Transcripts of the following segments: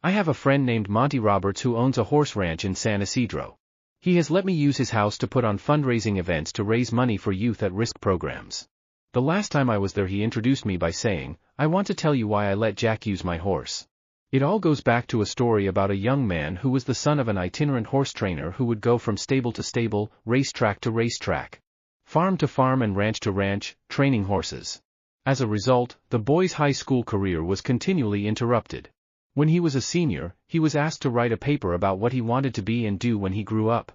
I have a friend named Monty Roberts who owns a horse ranch in San Isidro. He has let me use his house to put on fundraising events to raise money for youth at-risk programs. The last time I was there he introduced me by saying, I want to tell you why I let Jack use my horse. It all goes back to a story about a young man who was the son of an itinerant horse trainer who would go from stable to stable, racetrack to racetrack, farm to farm and ranch to ranch, training horses. As a result, the boy's high school career was continually interrupted. When he was a senior, he was asked to write a paper about what he wanted to be and do when he grew up.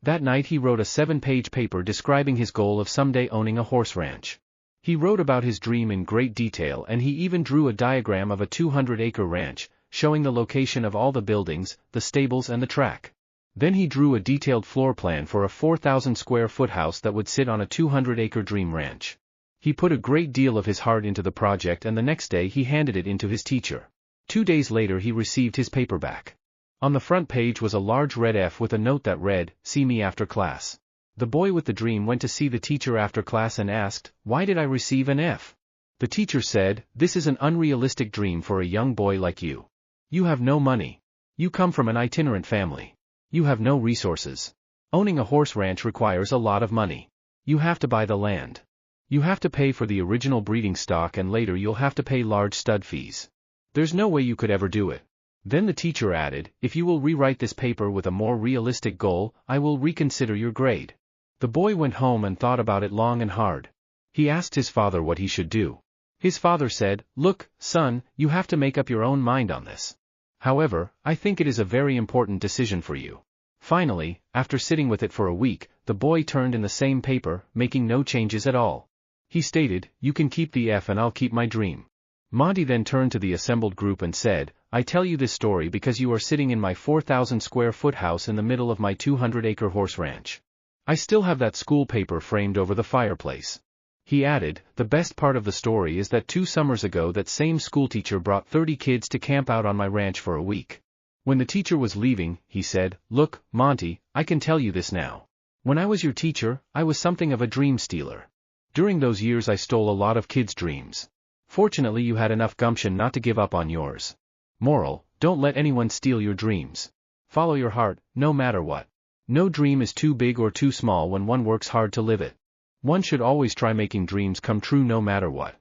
That night he wrote a 7-page paper describing his goal of someday owning a horse ranch. He wrote about his dream in great detail and he even drew a diagram of a 200-acre ranch, showing the location of all the buildings, the stables and the track. Then he drew a detailed floor plan for a 4,000-square-foot house that would sit on a 200-acre dream ranch. He put a great deal of his heart into the project and the next day he handed it in to his teacher. 2 days later he received his paper back. On the front page was a large red F with a note that read, "See me after class." The boy with the dream went to see the teacher after class and asked, "Why did I receive an F?" The teacher said, "This is an unrealistic dream for a young boy like you. You have no money. You come from an itinerant family. You have no resources. Owning a horse ranch requires a lot of money. You have to buy the land. You have to pay for the original breeding stock and later you'll have to pay large stud fees. There's no way you could ever do it." Then the teacher added, "If you will rewrite this paper with a more realistic goal, I will reconsider your grade." The boy went home and thought about it long and hard. He asked his father what he should do. His father said, "Look, son, you have to make up your own mind on this. However, I think it is a very important decision for you." Finally, after sitting with it for a week, the boy turned in the same paper, making no changes at all. He stated, "You can keep the F and I'll keep my dream." Monty then turned to the assembled group and said, "I tell you this story because you are sitting in my 4,000-square-foot house in the middle of my 200-acre horse ranch. I still have that school paper framed over the fireplace." He added, "The best part of the story is that 2 summers ago that same schoolteacher brought 30 kids to camp out on my ranch for a week. When the teacher was leaving, he said, 'Look, Monty, I can tell you this now. When I was your teacher, I was something of a dream stealer. During those years I stole a lot of kids' dreams. Fortunately you had enough gumption not to give up on yours. Moral, don't let anyone steal your dreams. Follow your heart, no matter what. No dream is too big or too small when one works hard to live it. One should always try making dreams come true no matter what."